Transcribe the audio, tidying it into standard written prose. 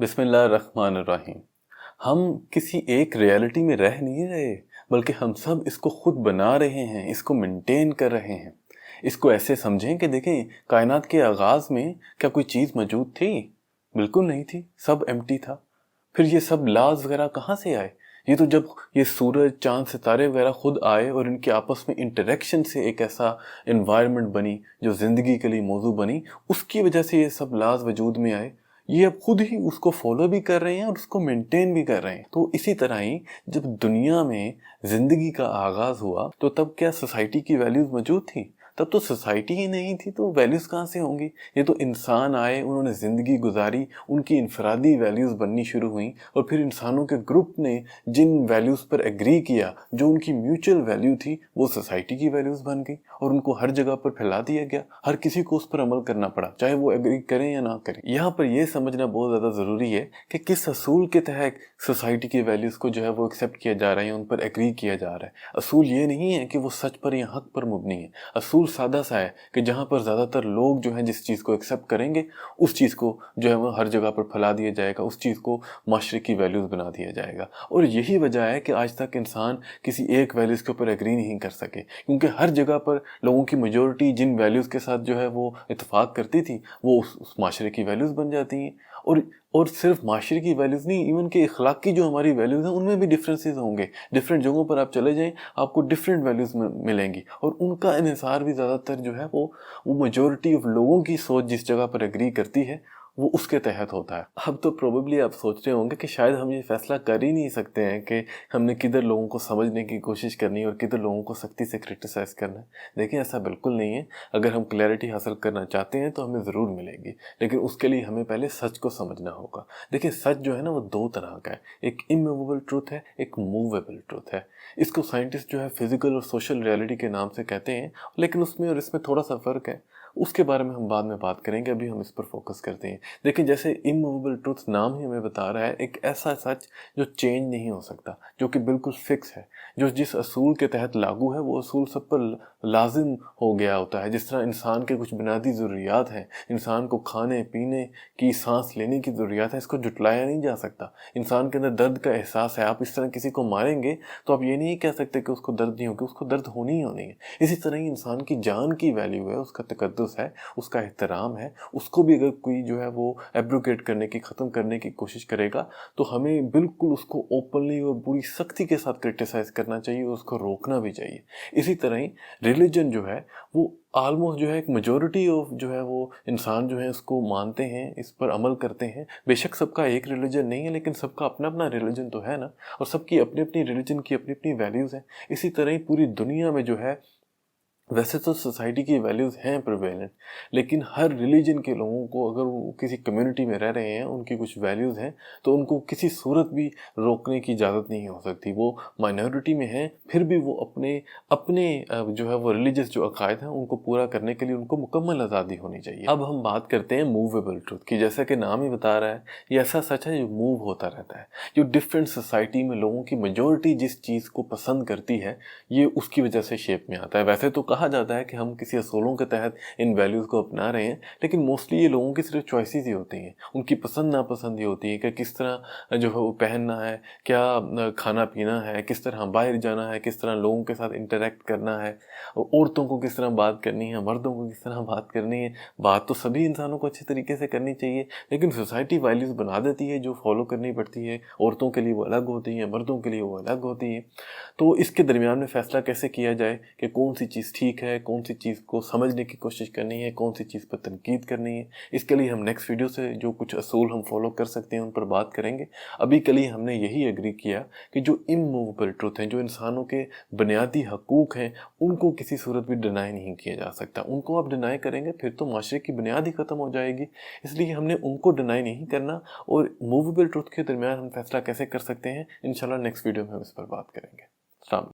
बिस्मिल्लाहिर्रहमानिर्रहीम। हम किसी एक रियलिटी में रह नहीं रहे, बल्कि हम सब इसको खुद बना रहे हैं, इसको मेंटेन कर रहे हैं। इसको ऐसे समझें कि देखें, कायनात के आगाज में क्या कोई चीज़ मौजूद थी? बिल्कुल नहीं थी, सब एम्प्टी था। फिर ये सब लाज वगैरह कहाँ से आए? ये तो जब ये सूरज, चांद, सितारे वगैरह खुद आए और इनके आपस में इंटरेक्शन से एक ऐसा एनवायरनमेंट बनी जो ज़िंदगी के लिए मौजू बनी, उसकी वजह से ये सब लाज वजूद में आए। ये अब खुद ही उसको फॉलो भी कर रहे हैं और उसको मेंटेन भी कर रहे हैं। तो इसी तरह ही जब दुनिया में जिंदगी का आगाज हुआ, तो तब क्या सोसाइटी की वैल्यूज मौजूद थी? तब तो सोसाइटी ही नहीं थी, तो वैल्यूज कहाँ से होंगी? ये तो इंसान आए, उन्होंने जिंदगी गुजारी, उनकी इनफरादी वैल्यूज बननी शुरू हुई और फिर इंसानों के ग्रुप ने जिन वैल्यूज पर एग्री किया, जो उनकी म्यूचुअल वैल्यू थी, वो सोसाइटी की वैल्यूज बन गई और उनको हर जगह पर फैला दिया गया। हर किसी को उस पर अमल करना पड़ा, चाहे वो एग्री करें या ना करें। यहाँ पर यह समझना बहुत ज़्यादा ज़रूरी है कि किस असूल के तहत सोसाइटी की वैल्यूज़ को जो है वो एक्सेप्ट किया जा रहा है, उन पर एग्री किया जा रहा है। असूल ये नहीं है कि वो सच पर या हक पर मुबनी है। असूल सादा सा है कि जहाँ पर ज़्यादातर लोग जो हैं जिस चीज़ को एक्सेप्ट करेंगे, उस चीज़ को जो है वो हर जगह पर फैला दिया जाएगा, उस चीज़ को माशरे की वैल्यूज़ बना दिया जाएगा। और यही वजह है कि आज तक इंसान किसी एक वैल्यूज़ के ऊपर एग्री नहीं कर सके, क्योंकि हर जगह पर लोगों की मेजॉरिटी जिन वैल्यूज़ के साथ जो है वो इत्तेफाक करती थी, वो उस माशरे की वैल्यूज़ बन जाती हैं। और सिर्फ माशरे की वैल्यूज़ नहीं, इवन के इखलाकी जो हमारी वैल्यूज़ हैं, उनमें भी डिफरेंसेस होंगे। डिफरेंट जगहों पर आप चले जाएं, आपको डिफरेंट वैल्यूज़ मिलेंगी और उनका इन्हिसार भी ज़्यादातर जो है वो मेजॉरिटी ऑफ लोगों की सोच जिस जगह पर एग्री करती है, वो उसके तहत होता है। अब तो प्रोबेबली आप सोच रहे होंगे कि शायद हम ये फैसला कर ही नहीं सकते हैं कि हमने किधर लोगों को समझने की कोशिश करनी है और किधर लोगों को सख्ती से क्रिटिसाइज़ करना है। देखिए, ऐसा बिल्कुल नहीं है। अगर हम क्लैरिटी हासिल करना चाहते हैं तो हमें ज़रूर मिलेगी, लेकिन उसके लिए हमें पहले सच को समझना होगा। देखिए, सच जो है ना, वो दो तरह का है। एक इमूवेबल ट्रूथ है, एक मूवेबल ट्रूथ है। इसको साइंटिस्ट जो है फिजिकल और सोशल रियलिटी के नाम से कहते हैं, लेकिन उसमें और इसमें थोड़ा सा फ़र्क है। उसके बारे में हम बाद में बात करेंगे, अभी हम इस पर फोकस करते हैं। देखिए, जैसे इमूवेबल ट्रूथ नाम ही हमें बता रहा है, एक ऐसा सच जो चेंज नहीं हो सकता, जो कि बिल्कुल फिक्स है, जो जिस असूल के तहत लागू है वो असूल सब पर लाजिम हो गया होता है। जिस तरह इंसान के कुछ बुनियादी ज़रूरियात हैं, इंसान को खाने पीने की, सांस लेने की ज़रूरियात है, इसको जुटलाया नहीं जा सकता। इंसान के अंदर दर्द का एहसास है, आप इस तरह किसी को मारेंगे तो आप ये नहीं कह सकते कि उसको दर्द नहीं होगी, उसको दर्द होनी ही होनी है। इसी तरह ही इंसान की जान की वैल्यू है, उसका तकद्दुस है, उसका एहतराम है, उसको भी अगर कोई जो है वो एब्रोगेट करने की, ख़त्म करने की कोशिश करेगा, तो हमें बिल्कुल उसको ओपनली और पूरी सख्ती के साथ क्रिटिसाइज़ करना चाहिए और उसको रोकना भी चाहिए। इसी तरह ही रिलीजन जो है वो ऑलमोस्ट जो है एक मेजॉरिटी ऑफ जो है वो इंसान जो है इसको मानते हैं, इस पर अमल करते हैं। बेशक सबका एक रिलीजन नहीं है, लेकिन सबका अपना अपना रिलीजन तो है ना, और सबकी अपनी अपनी रिलीजन की अपनी अपनी वैल्यूज़ हैं। इसी तरह ही पूरी दुनिया में जो है, वैसे तो सोसाइटी की वैल्यूज़ हैं प्रिवेलेंट, लेकिन हर रिलीजन के लोगों को, अगर वो किसी कम्युनिटी में रह रहे हैं, उनकी कुछ वैल्यूज़ हैं, तो उनको किसी सूरत भी रोकने की इजाज़त नहीं हो सकती। वो माइनॉरिटी में हैं, फिर भी वो अपने अपने जो है वो रिलीजियस जो अकायद हैं, उनको पूरा करने के लिए उनको मुकम्मल आज़ादी होनी चाहिए। अब हम बात करते हैं मूवेबल ट्रूथ की। जैसा कि नाम ही बता रहा है, ये ऐसा सच है जो मूव होता रहता है, जो डिफरेंट सोसाइटी में लोगों की मेजॉरिटी जिस चीज़ को पसंद करती है, ये उसकी वजह से शेप में आता है। वैसे तो कहा जाता है कि हम किसी असूलों के तहत इन वैल्यूज़ को अपना रहे हैं, लेकिन मोस्टली ये लोगों की सिर्फ चॉइसेस ही होती हैं, उनकी पसंद नापसंद ही होती है कि किस तरह जो है वो पहनना है, क्या खाना पीना है, किस तरह बाहर जाना है, किस तरह लोगों के साथ इंटरेक्ट करना है, औरतों को किस तरह बात करनी है, मर्दों को किस तरह बात करनी है। बात तो सभी इंसानों को अच्छे तरीके से करनी चाहिए, लेकिन सोसाइटी वैल्यूज़ बना देती है जो फॉलो करनी पड़ती है। औरतों के लिए वो अलग होती हैं, मर्दों के लिए वो अलग होती हैं। तो इसके दरमियान में फ़ैसला कैसे किया जाए कि कौन सी चीज़ ठीक है, कौन सी चीज़ को समझने की कोशिश करनी है, कौन सी चीज़ पर तनकीद करनी है? इसके लिए हम नेक्स्ट वीडियो से जो कुछ असूल हम फॉलो कर सकते हैं उन पर बात करेंगे। अभी के लिए हमने यही एग्री किया कि जो इमूवेबल ट्रुथ हैं, जो इंसानों के बुनियादी हकूक़ हैं, उनको किसी सूरत भी डिनाई नहीं किया जा सकता। उनको आप डिनाई करेंगे फिर तो माशरे की बुनियाद ही ख़त्म हो जाएगी। इसलिए हमने उनको डिनाई नहीं करना, और मूवेबल ट्रुथ के दरमियान हम फैसला कैसे कर सकते हैं, इंशाल्लाह नेक्स्ट वीडियो में हम इस पर बात करेंगे। अस्सलाम।